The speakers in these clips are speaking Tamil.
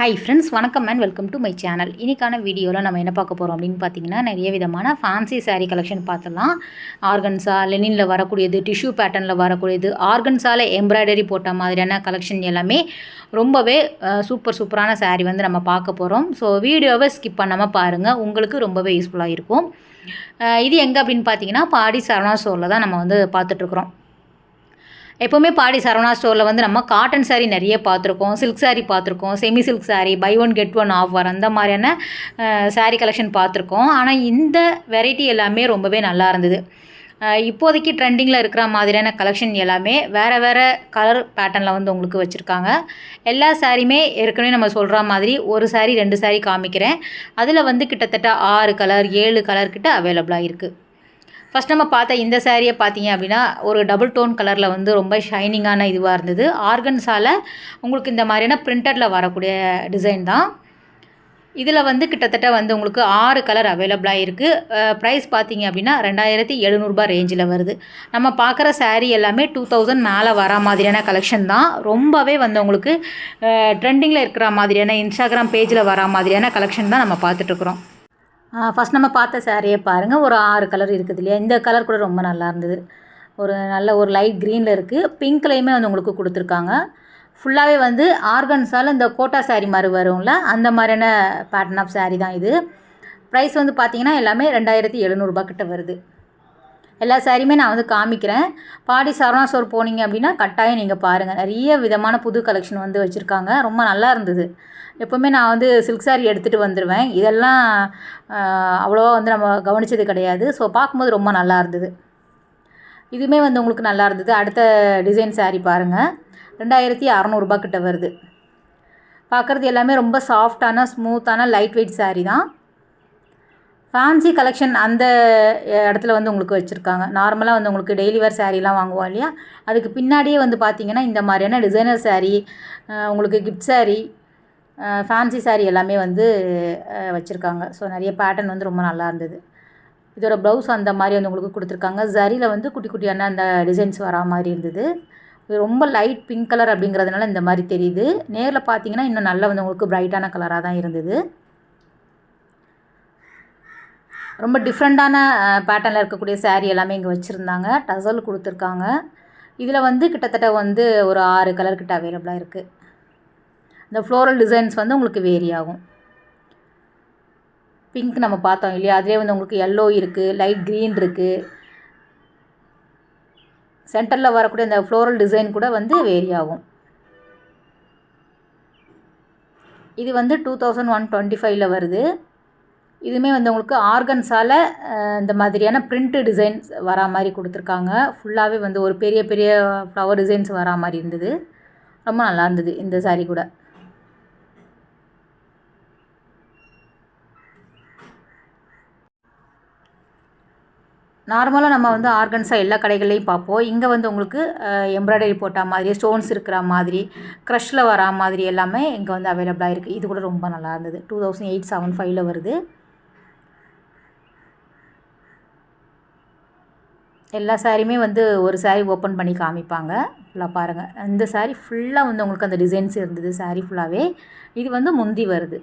ஹாய் ஃப்ரெண்ட்ஸ், வணக்கம் and welcome to my channel. இன்றைக்கான வீடியோவில் நம்ம என்ன பார்க்க போகிறோம் அப்படின்னு பார்த்தீங்கன்னா, நிறைய விதமான ஃபேன்சி சாரீ கலெக்ஷன் பார்த்துடலாம். ஆர்கன்ஸா, லெனினில் வரக்கூடியது, டிஷ்யூ பேட்டர்னில் வரக்கூடியது, ஆர்கன்ஸால் எம்ப்ராய்டரி போட்ட மாதிரியான கலெக்ஷன் எல்லாமே ரொம்பவே சூப்பரான சாரீ வந்து நம்ம பார்க்க போகிறோம். ஸோ வீடியோவை ஸ்கிப் பண்ணாமல் பாருங்கள், உங்களுக்கு ரொம்பவே யூஸ்ஃபுல்லாக இருக்கும். இது எங்கே அப்படின்னு பார்த்தீங்கன்னா, பாடி சரவணா ஸ்டோரில் தான் நம்ம வந்து பார்த்துட்ருக்குறோம். எப்போவுமே பாடி சரவணா ஸ்டோரில் வந்து நம்ம காட்டன் சாரீ நிறைய பார்த்துருக்கோம், சில்க் சாரீ பார்த்துருக்கோம், semi silk sari, buy one get one offer அந்த மாதிரியான சாரீ கலெக்ஷன் பார்த்துருக்கோம். ஆனால் இந்த வெரைட்டி எல்லாமே ரொம்பவே நல்லா இருந்தது. இப்போதைக்கு ட்ரெண்டிங்கில் இருக்கிற மாதிரியான கலெக்ஷன் எல்லாமே வேறு கலர் பேட்டர்னில் வந்து உங்களுக்கு வச்சுருக்காங்க. எல்லா சாரியுமே ஏற்கனவே நம்ம சொல்கிற மாதிரி ஒரு சாரீ 2 சாரீ காமிக்கிறேன். அதில் வந்து கிட்டத்தட்ட 6 கலர் 7 கலர் கிட்ட அவைலபிளாக இருக்குது. ஃபஸ்ட் நம்ம பார்த்த இந்த சாரியை பார்த்தீங்க அப்படின்னா ஒரு டபுள் டோன் கலரில் வந்து ரொம்ப ஷைனிங்கான இதுவாக இருந்தது. ஆர்கன்ஸால் உங்களுக்கு இந்த மாதிரியான பிரிண்டடில் வரக்கூடிய டிசைன் தான். இதில் வந்து கிட்டத்தட்ட வந்து உங்களுக்கு 6 கலர் அவைலபிளாக இருக்குது. ப்ரைஸ் பார்த்தீங்க அப்படின்னா 2700 ரேஞ்சில் வருது. நம்ம பார்க்குற சாரீ எல்லாமே 2000 மேலே வர மாதிரியான கலெக்ஷன் தான். ரொம்பவே வந்து உங்களுக்கு ட்ரெண்டிங்கில் இருக்கிற மாதிரியான இன்ஸ்டாகிராம் பேஜில் வர மாதிரியான கலெக்ஷன் தான் நம்ம பார்த்துட்ருக்குறோம். ஃபஸ்ட் நம்ம பார்த்த சாரியை பாருங்கள், ஒரு 6 கலர் இருக்குது இல்லையா. இந்த கலர் கூட ரொம்ப நல்லா இருந்தது. நல்ல ஒரு லைட் க்ரீனில் இருக்குது, பிங்க்லேயுமே வந்து உங்களுக்கு கொடுத்துருக்காங்க. ஃபுல்லாகவே வந்து ஆர்கன்ஸால் இந்த கோட்டா சாரீ மாதிரி வரும்ல, அந்த மாதிரியான பேட்டர்ன் ஆஃப் சாரீ தான் இது. ப்ரைஸ் வந்து பார்த்திங்கன்னா எல்லாமே 2700 கிட்ட வருது. எல்லா சாரியுமே நான் வந்து காமிக்கிறேன். பாடி சரவணா ஸ்டோர் போனீங்க அப்படின்னா கட்டாயம் நீங்கள் பாருங்கள், நிறைய விதமான புது கலெக்ஷன் வந்து வச்சுருக்காங்க. ரொம்ப நல்லா இருந்தது. எப்போவுமே நான் வந்து சில்க் சாரீ எடுத்துகிட்டு வந்துடுவேன். இதெல்லாம் அவ்வளோவா வந்து நம்ம கவனித்தது கிடையாது. ஸோ பார்க்கும்போது ரொம்ப நல்லா இருந்தது. இதுவுமே வந்து உங்களுக்கு நல்லா இருந்தது. அடுத்த டிசைன் சாரீ பாருங்கள், 2600 கிட்ட வருது. பார்க்குறது எல்லாமே ரொம்ப சாஃப்டான ஸ்மூத்தான லைட் வெயிட் சாரீ தான். ஃபேன்சி கலெக்ஷன் அந்த இடத்துல வந்து உங்களுக்கு வச்சுருக்காங்க. நார்மலாக வந்து உங்களுக்கு டெய்லி வேர் சாரீலாம் வாங்குவோம் இல்லையா, அதுக்கு பின்னாடியே வந்து பார்த்திங்கன்னா இந்த மாதிரியான டிசைனர் சாரீ, உங்களுக்கு கிஃப்ட் சாரீ, ஃபேன்சி சாரீ எல்லாமே வந்து வச்சுருக்காங்க. ஸோ நிறைய பேட்டர்ன் வந்து ரொம்ப நல்லா இருந்தது. இதோட ப்ளவுஸ் அந்த மாதிரி வந்து உங்களுக்கு கொடுத்துருக்காங்க. ஜரியில் வந்து குட்டி குட்டியான அந்த டிசைன்ஸ் வரா மாதிரி இருந்தது. இது ரொம்ப லைட் பிங்க் கலர் அப்படிங்கிறதுனால இந்த மாதிரி தெரியுது. நேரில் பார்த்தீங்கன்னா இன்னும் நல்லா வந்து உங்களுக்கு பிரைட்டான கலராக தான் இருந்தது. ரொம்ப டிஃப்ரெண்ட்டான பேட்டர்னில் இருக்கக்கூடிய சாரீ எல்லாமே இங்கே வச்சுருந்தாங்க. டசல் கொடுத்துருக்காங்க. இதில் வந்து கிட்டத்தட்ட வந்து ஒரு 6 கலர் கிட்ட அவைலபிளாக இருக்குது. இந்த ஃப்ளோரல் டிசைன்ஸ் வந்து உங்களுக்கு வேரி ஆகும். பிங்க் நம்ம பார்த்தோம் இல்லையா, அதிலே வந்து உங்களுக்கு எல்லோ இருக்குது, லைட் க்ரீன் இருக்குது. சென்டரில் வரக்கூடிய அந்த ஃப்ளோரல் டிசைன் கூட வந்து வேரி ஆகும். இது வந்து 2125 வருது. இதுவுமே வந்து உங்களுக்கு ஆர்கன்ஸால் இந்த மாதிரியான பிரிண்ட் டிசைன்ஸ் வரா மாதிரி கொடுத்துருக்காங்க. ஃபுல்லாகவே வந்து ஒரு பெரிய ஃப்ளவர் டிசைன்ஸ் வரா மாதிரி இருந்தது. ரொம்ப நல்லா இருந்தது இந்த சாரீ கூட. நார்மலாக நம்ம வந்து ஆர்கன்ஸா எல்லா கடைகள்லையும் பார்ப்போம். இங்கே வந்து உங்களுக்கு எம்ப்ராய்டரி போட்ட மாதிரி, ஸ்டோன்ஸ் இருக்கிற மாதிரி, க்ரஷில் வரா மாதிரி எல்லாமே இங்கே வந்து அவைலபிளாக இருக்குது. இது கூட ரொம்ப நல்லா இருந்தது. 2875 வருது. எல்லா சாரியுமே வந்து ஒரு சாரீ ஓப்பன் பண்ணி காமிப்பாங்க. ஃபுல்லாக பாருங்கள். இந்த சாரீ ஃபுல்லாக வந்து உங்களுக்கு அந்த டிசைன்ஸ் இருந்தது சாரீ ஃபுல்லாகவே. இது வந்து முந்தி வருது.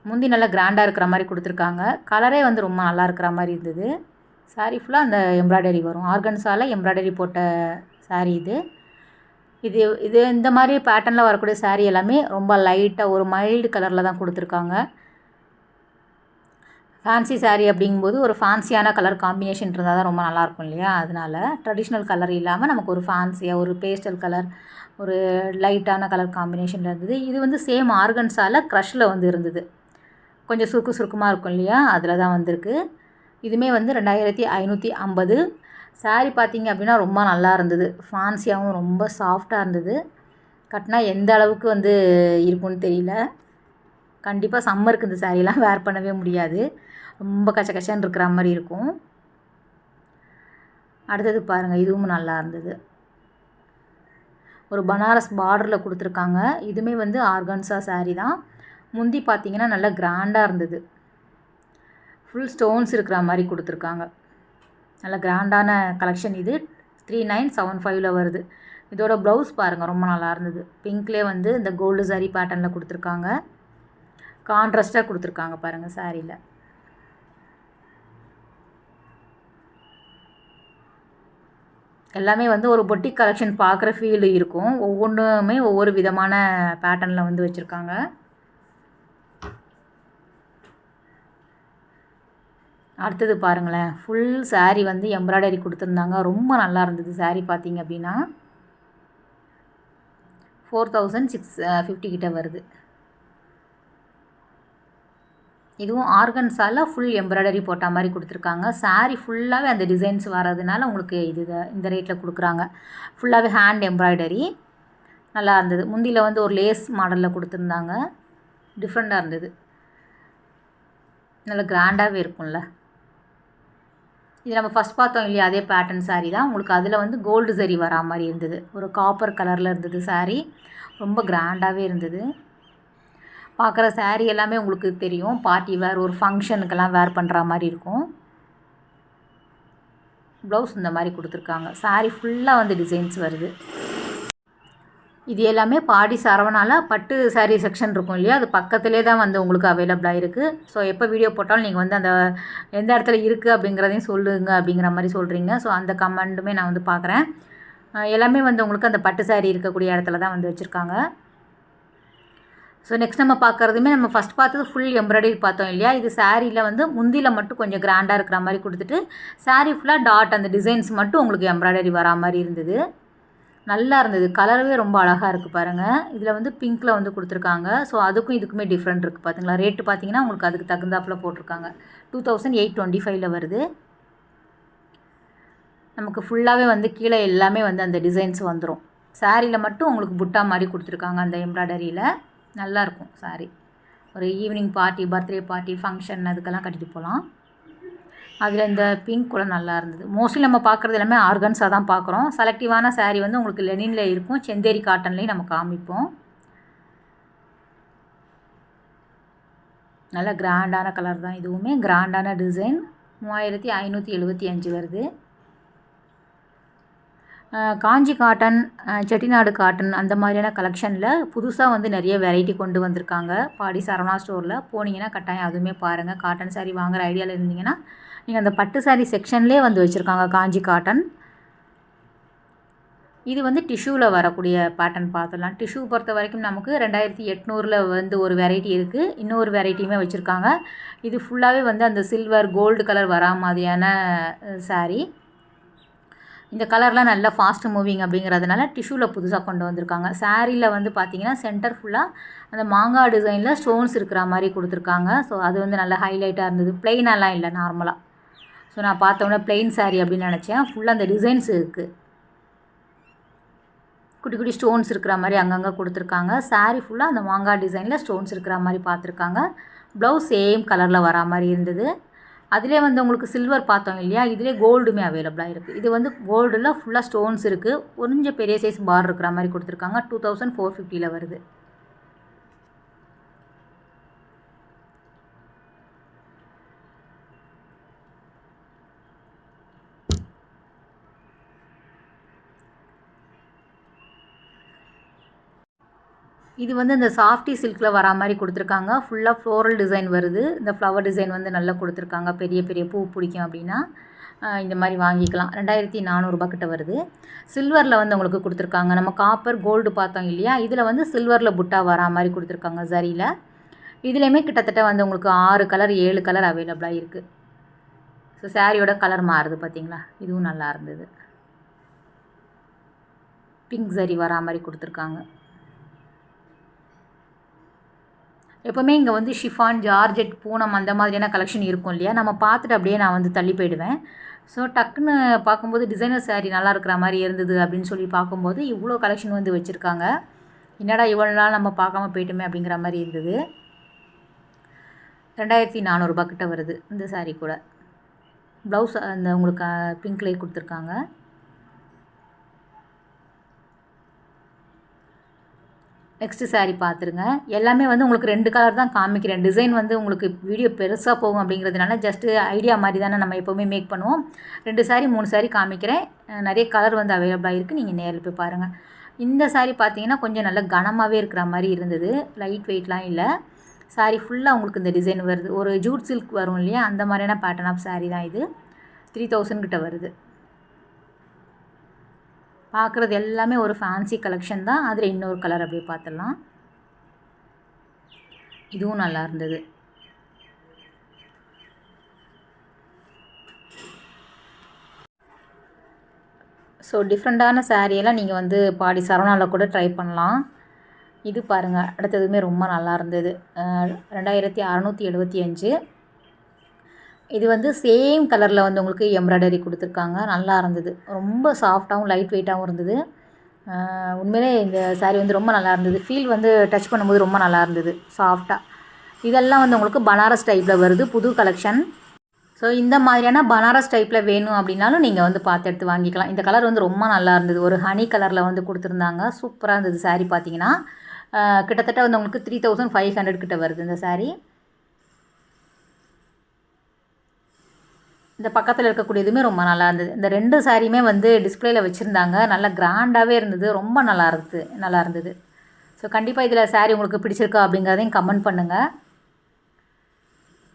முந்தி நல்லா கிராண்டாக இருக்கிற மாதிரி கொடுத்துருக்காங்க. கலரே வந்து ரொம்ப நல்லா இருக்கிற மாதிரி இருந்தது. சாரீ ஃபுல்லாக அந்த எம்ப்ராய்டரி வரும். ஆர்கன்ஸால் எம்ப்ராய்டரி போட்ட சாரீ இது. இது இது இந்த மாதிரி பேட்டர்னில் வரக்கூடிய சாரீ எல்லாமே ரொம்ப லைட்டாக ஒரு மைல்டு கலரில் தான் கொடுத்துருக்காங்க. ஃபேன்சி சாரீ அப்படிங்கும்போது ஒரு ஃபேன்சியான கலர் காம்பினேஷன் இருந்தால் தான் ரொம்ப நல்லாயிருக்கும் இல்லையா. அதனால் ட்ரெடிஷ்னல் கலர் இல்லாமல் நமக்கு ஒரு ஃபேன்சியாக ஒரு பேஸ்டல் கலர், ஒரு லைட்டான கலர் காம்பினேஷனில் இருந்தது. இது வந்து சேம் ஆர்கன்ஸால் க்ரஷில் வந்து இருந்தது. கொஞ்சம் சுருக்கமாக இருக்கும் இல்லையா, அதில் தான் வந்திருக்கு. இதுவுமே வந்து 2550. சாரீ பார்த்திங்க அப்படின்னா ரொம்ப நல்லா இருந்தது. ஃபேன்சியாகவும் ரொம்ப சாஃப்டாக இருந்தது. கட்டினா எந்த அளவுக்கு வந்து இருக்கும்னு தெரியல. கண்டிப்பாக சம்மருக்கு இந்த சாரீலாம் வேர் பண்ணவே முடியாது. ரொம்ப கச்சன்னு இருக்கிற மாதிரி இருக்கும். அடுத்தது பாருங்கள், இதுவும் நல்லா இருந்தது. ஒரு பனாரஸ் பார்டரில் கொடுத்துருக்காங்க. இதுவுமே வந்து ஆர்கன்ஸா சாரீ தான். முந்தி பார்த்திங்கன்னா நல்லா கிராண்டாக இருந்தது. ஃபுல் ஸ்டோன்ஸ் இருக்கிற மாதிரி கொடுத்துருக்காங்க. நல்ல கிராண்டான கலெக்ஷன் இது. 3975 வருது. இதோட ப்ளவுஸ் பாருங்கள் ரொம்ப நல்லா இருந்தது. பிங்க்லேயே வந்து இந்த கோல்டு சாரி பேட்டர்னில் கொடுத்துருக்காங்க. கான்ட்ராஸ்ட்டாக கொடுத்துருக்காங்க பாருங்கள் சாரியில். எல்லாமே வந்து ஒரு பொட்டிக் கலெக்ஷன் பார்க்குற ஃபீல் இருக்கும். ஒவ்வொன்றுமே ஒவ்வொரு விதமான பேட்டர்னில் வந்து வச்சுருக்காங்க. அடுத்தது பாருங்களேன், ஃபுல் சாரீ வந்து எம்ப்ராய்டரி கொடுத்துருந்தாங்க. ரொம்ப நல்லா இருந்தது சாரீ பார்த்திங்க அப்படின்னா. 4650 கிட்ட வருது. இதுவும் ஆர்கன்ஸால் ஃபுல் எம்ப்ராய்டரி போட்ட மாதிரி கொடுத்துருக்காங்க. சாரீ ஃபுல்லாகவே அந்த டிசைன்ஸ் வரதுனால உங்களுக்கு இந்த ரேட்டில் கொடுக்குறாங்க. ஃபுல்லாகவே ஹேண்ட் எம்ப்ராய்டரி நல்லா இருந்தது. முந்தியில் வந்து ஒரு லேஸ் மாடலில் கொடுத்துருந்தாங்க. டிஃப்ரெண்ட்டாக இருந்தது. நல்லா கிராண்டாகவே இருக்கும்ல. இது நம்ம ஃபஸ்ட் பார்த்தோம் இல்லையா, அதே பேட்டர்ன் சாரீ தான். உங்களுக்கு அதில் வந்து கோல்டு சரி வரா மாதிரி இருந்தது. ஒரு காப்பர் கலரில் இருந்தது சாரீ. ரொம்ப கிராண்டாகவே இருந்தது. பார்க்குற சாரீ எல்லாமே உங்களுக்கு தெரியும், பார்ட்டி வேர், ஒரு ஃபங்க்ஷனுக்கெல்லாம் வேர் பண்ணுற மாதிரி இருக்கும். ப்ளவுஸ் இந்த மாதிரி கொடுத்துருக்காங்க. சாரீ ஃபுல்லாக வந்து டிசைன்ஸ் வருது. இது எல்லாமே பாடி சரவணால பட்டு சாரீ செக்ஷன் இருக்கும் இல்லையா, அது பக்கத்துலேயே தான் வந்து உங்களுக்கு அவைலபிளாக இருக்குது. ஸோ எப்போ வீடியோ போட்டாலும் நீங்கள் வந்து அந்த எந்த இடத்துல இருக்குது அப்படிங்கிறதையும் சொல்லுங்க அப்படிங்கிற மாதிரி சொல்கிறீங்க. ஸோ அந்த கமெண்ட்டுமே நான் வந்து பார்க்குறேன். எல்லாமே வந்து உங்களுக்கு அந்த பட்டு சாரீ இருக்கக்கூடிய இடத்துல தான் வந்து வச்சுருக்காங்க. ஸோ நெக்ஸ்ட் நம்ம பார்க்குறதுமே நம்ம ஃபஸ்ட் பார்த்தது ஃபுல் எம்ப்ராய்டரி பார்த்தோம் இல்லையா. இது சாரியில் வந்து முந்தியில் மட்டும் கொஞ்சம் கிராண்டாக இருக்கிற மாதிரி கொடுத்துட்டு சாரீ ஃபுல்லாக டாட் அந்த டிசைன்ஸ் மட்டும் உங்களுக்கு எம்ப்ராய்டரி வரா மாதிரி இருந்தது. நல்லா இருந்தது. கலரவே ரொம்ப அழகாக இருக்குது பாருங்கள். இதில் வந்து பிங்க்கில் வந்து கொடுத்துருக்காங்க. ஸோ அதுக்கும் இதுக்குமே டிஃப்ரெண்ட் இருக்குது பார்த்திங்களா. ரேட்டு பார்த்திங்கன்னா உங்களுக்கு அதுக்கு தகுந்தாப்பில் போட்டிருக்காங்க. 2825 வருது. நமக்கு ஃபுல்லாகவே வந்து கீழே எல்லாமே வந்து அந்த டிசைன்ஸ் வந்துடும். சாரியில் மட்டும் உங்களுக்கு புட்டா மாதிரி கொடுத்துருக்காங்க அந்த எம்ப்ராய்டரியில். நல்லாயிருக்கும் சாரீ. ஒரு evening party, birthday party, function அதுக்கெல்லாம் கட்டிட்டு போகலாம். அதில் இந்த பிங்க் கூட நல்லா இருந்தது. மோஸ்ட்லி நம்ம பார்க்குறது எல்லாமே ஆர்கன்ஸாக தான் பார்க்குறோம். செலக்டிவான சாரீ வந்து உங்களுக்கு லெனினில் இருக்கும், செந்தேரி காட்டன்லேயும் நம்ம காமிப்போம். நல்ல கிராண்டான கலர் தான். இதுவுமே கிராண்டான டிசைன். 3575 வருது. காஞ்சி காட்டன், செட்டிநாடு காட்டன் அந்த மாதிரியான கலெக்ஷனில் புதுசாக வந்து நிறைய வெரைட்டி கொண்டு வந்திருக்காங்க பாடி சரவணா ஸ்டோரில். போனீங்கன்னா கட்டாயம் அதுவுமே பாருங்கள். காட்டன் சாரீ வாங்குகிற ஐடியாவில் இருந்தீங்கன்னா நீங்கள் அந்த பட்டு சாரீ செக்ஷன்லேயே வந்து வச்சுருக்காங்க காஞ்சி காட்டன். இது வந்து டிஷ்யூவில் வரக்கூடிய பேட்டர்ன் பார்த்துடலாம். டிஷ்யூ பொறுத்த வரைக்கும் நமக்கு 2800 வந்து ஒரு வெரைட்டி இருக்குது. இன்னொரு வெரைட்டியுமே வச்சுருக்காங்க. இது ஃபுல்லாகவே வந்து அந்த சில்வர் கோல்டு கலர் வரா மாதிரியான சாரீ. இந்த கலர்லாம் நல்லா ஃபாஸ்ட் மூவிங் அப்படிங்கிறதுனால டிஷ்யூவில் புதுசாக கொண்டு வந்திருக்காங்க. சாரியில் வந்து பார்த்திங்கன்னா சென்டர் ஃபுல்லாக அந்த மாங்காய் டிசைனில் ஸ்டோன்ஸ் இருக்கிற மாதிரி கொடுத்துருக்காங்க. ஸோ அது வந்து நல்லா ஹைலைட்டாக இருந்தது. பிளெயினெல்லாம் இல்லை, நார்மலாக. ஸோ நான் பார்த்தோன்னே பிளெயின் சாரீ அப்படின்னு நினச்சேன். ஃபுல்லாக அந்த டிசைன்ஸ் இருக்குது. குட்டி குட்டி ஸ்டோன்ஸ் இருக்கிற மாதிரி அங்கங்கே கொடுத்துருக்காங்க. சாரீ ஃபுல்லாக அந்த மாங்காய் டிசைனில் ஸ்டோன்ஸ் இருக்கிற மாதிரி பார்த்துருக்காங்க. ப்ளவுஸ் சேம் கலரில் வரா மாதிரி இருந்தது. அதிலே வந்து உங்களுக்கு சில்வர் பார்த்தோம் இல்லையா, இதிலே கோல்டுமே அவைலபிளாக இருக்குது. இது வந்து கோல்டில் ஃபுல்லாக ஸ்டோன்ஸ் இருக்குது. கொஞ்சம் பெரிய சைஸ் பார் இருக்கிற மாதிரி கொடுத்துருக்காங்க. 2450 வருது. இது வந்து இந்த சாஃப்டி சில்கில் வரா மாதிரி கொடுத்துருக்காங்க. ஃபுல்லாக ஃப்ளோரல் டிசைன் வருது. இந்த ஃப்ளவர் டிசைன் வந்து நல்லா கொடுத்துருக்காங்க. பெரிய பெரிய பூ பிடிக்கும் அப்படின்னா இந்த மாதிரி வாங்கிக்கலாம். 2400 கிட்ட வருது. சில்வரில் வந்து உங்களுக்கு கொடுத்துருக்காங்க. நம்ம காப்பர் கோல்டு பார்த்தோம் இல்லையா, இதில் வந்து சில்வரில் புட்டா வரா மாதிரி கொடுத்துருக்காங்க சரியில். இதுலேயுமே கிட்டத்தட்ட வந்து உங்களுக்கு 6 கலர் 7 கலர் அவைலபிளாக இருக்குது. ஸோ சாரியோட கலர் மாறுது பார்த்தீங்களா. இதுவும் நல்லா இருந்தது. பிங்க் சரி வரா மாதிரி கொடுத்துருக்காங்க. எப்போவுமே இங்கே வந்து ஷிஃபான், ஜார்ஜெட், பூனம் அந்த மாதிரியான கலெக்ஷன் இருக்கும் இல்லையா, நம்ம பார்த்துட்டு அப்படியே நான் வந்து தள்ளி போயிடுவேன். ஸோ டக்குன்னு பார்க்கும்போது டிசைனர் சாரீ நல்லா இருக்கிற மாதிரி இருந்தது அப்படின்னு சொல்லி பார்க்கும்போது இவ்வளோ கலெக்ஷன் வந்து வச்சுருக்காங்க. என்னடா இவ்வளோ நாள் நம்ம பார்க்காம போயிட்டோமே அப்படிங்கிற மாதிரி இருந்தது. 2400 கிட்ட வருது இந்த சாரீ கூட. ப்ளவுஸ் அந்த உங்களுக்கு பிங்க்லேயே கொடுத்துருக்காங்க. நெக்ஸ்ட்டு சாரீ பார்த்துருங்க. எல்லாமே வந்து உங்களுக்கு 2 கலர் தான் காமிக்கிறேன். டிசைன் வந்து உங்களுக்கு வீடியோ பெருசாக போகும் அப்படிங்கிறதுனால ஜஸ்ட்டு ஐடியா மாதிரி தானே நம்ம எப்போவுமே மேக் பண்ணுவோம். 2 சாரீ 3 சாரீ காமிக்கிறேன். நிறைய கலர் வந்து அவைலபிளாக இருக்குது. நீங்கள் நேரில் போய் பாருங்கள். இந்த சாரீ பார்த்தீங்கன்னா கொஞ்சம் நல்ல கனமாகவே இருக்கிற மாதிரி இருந்தது. லைட் வெயிட்லாம் இல்லை. சாரீ ஃபுல்லாக உங்களுக்கு இந்த டிசைன் வருது. ஒரு ஜூட் சில்க் வரும் இல்லையா, அந்த மாதிரியான பேட்டர்ன் ஆஃப் சாரீ தான் இது. 3000 கிட்ட வருது. பார்க்குறது எல்லாமே ஒரு ஃபேன்சி கலெக்ஷன் தான். அதில் இன்னொரு கலர் அப்படியே பார்த்துடலாம். இதுவும் நல்லா இருந்தது. ஸோ டிஃப்ரெண்ட்டான சாரியெல்லாம் நீங்கள் வந்து பாடி சரவணாவில் கூட ட்ரை பண்ணலாம். இது பாருங்கள், அடுத்ததுமே ரொம்ப நல்லா இருந்தது. 2675. இது வந்து சேம் கலரில் வந்து உங்களுக்கு எம்ப்ராய்டரி கொடுத்துருக்காங்க. நல்லா இருந்தது. ரொம்ப சாஃப்டாகவும் லைட் வெயிட்டாகவும் இருந்தது. உண்மையிலே இந்த சாரீ வந்து ரொம்ப நல்லா இருந்தது. ஃபீல் வந்து டச் பண்ணும்போது ரொம்ப நல்லா இருந்தது, சாஃப்டாக. இதெல்லாம் வந்து உங்களுக்கு பனாரஸ் டைப்பில் வருது, புது கலெக்ஷன். ஸோ இந்த மாதிரியான பனாரஸ் டைப்பில் வேணும் அப்படின்னாலும் நீங்கள் வந்து பார்த்து எடுத்து வாங்கிக்கலாம். இந்த கலர் வந்து ரொம்ப நல்லா இருந்தது. ஒரு ஹனி கலரில் வந்து கொடுத்துருந்தாங்க. சூப்பராக இருந்தது சாரீ பார்த்தீங்கன்னா. கிட்டத்தட்ட வந்து உங்களுக்கு 3500 கிட்ட வருது இந்த சாரீ. இந்த பக்கத்தில் இருக்கக்கூடியதுமே ரொம்ப நல்லா இருந்தது. இந்த 2 சாரியுமே வந்து டிஸ்பிளேயில் வச்சுருந்தாங்க. நல்லா கிராண்டாகவே இருந்தது. ரொம்ப நல்லா இருந்தது. ஸோ கண்டிப்பாக இதில் சாரீ உங்களுக்கு பிடிச்சிருக்கா அப்படிங்கிறதையும் கமெண்ட் பண்ணுங்கள்.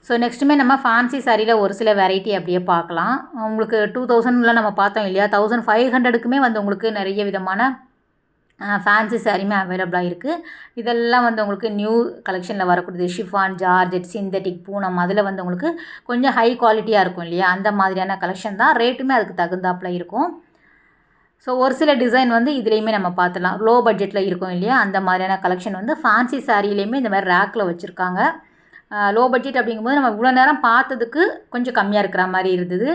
ஸோ நெக்ஸ்ட்டுமே நம்ம ஃபேன்சி சாரியில் ஒரு சில வெரைட்டி அப்படியே பார்க்கலாம். உங்களுக்கு 2000ல நம்ம பார்த்தோம் இல்லையா, 1500க்குமே வந்து உங்களுக்கு நிறைய விதமான ஃபேன்சி சாரியுமே அவைலபிளாக இருக்குது. இதெல்லாம் வந்து உங்களுக்கு நியூ கலெக்ஷனில் வரக்கூடியது. ஷிஃபான், ஜார்ஜெட், சிந்தட்டிக், பூனம், அதில் வந்து உங்களுக்கு கொஞ்சம் ஹை குவாலிட்டியாக இருக்கும் இல்லையா, அந்த மாதிரியான கலெக்ஷன் தான். ரேட்டுமே அதுக்கு தகுந்தாப்பில் இருக்கும். ஸோ ஒரு சில டிசைன் வந்து இதுலேயுமே நம்ம பார்த்துலாம். லோ பட்ஜெட்டில் இருக்கும் இல்லையா, அந்த மாதிரியான கலெக்ஷன் வந்து ஃபேன்சி சாரியிலையுமே இந்த மாதிரி ரேக்கில் வச்சுருக்காங்க. லோ பட்ஜெட் அப்படிங்கும்போது நம்ம இவ்வளோ நேரம் பார்த்ததுக்கு கொஞ்சம் கம்மியாக இருக்கிற மாதிரி இருந்தது.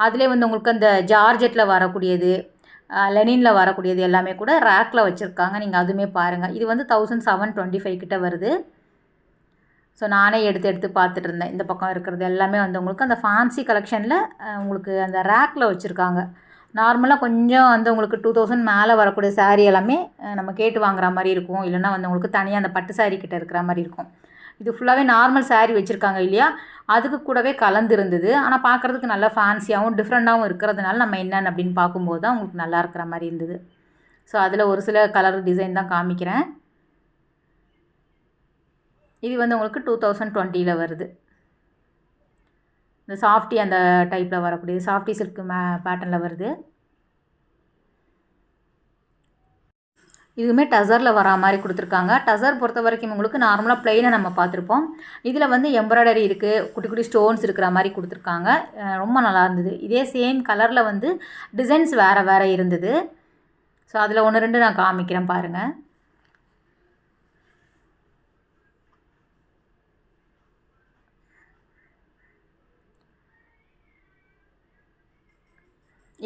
அதிலே வந்து உங்களுக்கு அந்த ஜார்ஜெட்டில் வரக்கூடியது, லெனினில் வரக்கூடியது எல்லாமே கூட ரேக்கில் வச்சுருக்காங்க. நீங்கள் அதுவுமே பாருங்கள். இது வந்து 1725 கிட்ட வருது. ஸோ நானே எடுத்து பார்த்துட்டு இருந்தேன். இந்த பக்கம் இருக்கிறது எல்லாமே வந்து உங்களுக்கு அந்த ஃபேன்சி கலெக்ஷனில் உங்களுக்கு அந்த ரேக்கில் வச்சுருக்காங்க. நார்மலாக கொஞ்சம் வந்து உங்களுக்கு 2000 மேலே வரக்கூடிய சாரீ எல்லாமே நம்ம கேட்டு வாங்குற மாதிரி இருக்கும். இல்லைன்னா வந்து உங்களுக்கு தனியாக அந்த பட்டு சாரீ கிட்ட இருக்கிற மாதிரி இருக்கும். இது ஃபுல்லாகவே நார்மல் சாரீ வச்சுருக்காங்க இல்லையா, அதுக்கு கூடவே கலந்து இருந்தது. ஆனால் பார்க்குறதுக்கு நல்லா ஃபேன்சியாகவும் டிஃப்ரெண்ட்டாகவும் இருக்கிறதுனால நம்ம என்னென்னு அப்படின்னு பார்க்கும்போது தான் உங்களுக்கு நல்லா இருக்கிற மாதிரி இருந்தது. ஸோ அதில் ஒரு சில கலர் டிசைன் தான் காமிக்கிறேன். இது வந்து உங்களுக்கு 2020ல் வருது. இந்த சாஃப்டி அந்த டைப்பில் வரக்கூடிய சாஃப்டி சில்க் பேட்டர்னில் வருது. இதுவுமே டசரில் வரா மாதிரி கொடுத்துருக்காங்க. டசர் பொறுத்த வரைக்கும் உங்களுக்கு நார்மலாக ப்ளைனாக நம்ம பார்த்துருப்போம். இதில் வந்து எம்ப்ராய்டரி இருக்குது, குட்டி குட்டி ஸ்டோன்ஸ் இருக்கிற மாதிரி கொடுத்துருக்காங்க. ரொம்ப நல்லா இருந்தது. இதே சேம் கலரில் வந்து டிசைன்ஸ் வேறு இருந்தது. ஸோ அதில் 1, 2 நான் காமிக்கிறேன் பாருங்கள்.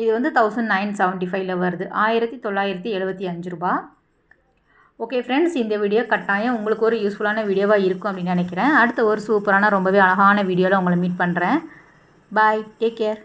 இது வந்து 1975ல் வருது. 1975 ரூபா. ஓகே ஃப்ரெண்ட்ஸ், இந்த வீடியோ கட்டாயம் உங்களுக்கு ஒரு யூஸ்ஃபுல்லான வீடியோவாக இருக்கும் அப்படின்னு நினைக்கிறேன். அடுத்த ஒரு சூப்பரான ரொம்பவே அழகான வீடியோவில் உங்களை மீட் பண்ணுறேன். பாய், டேக் கேர்.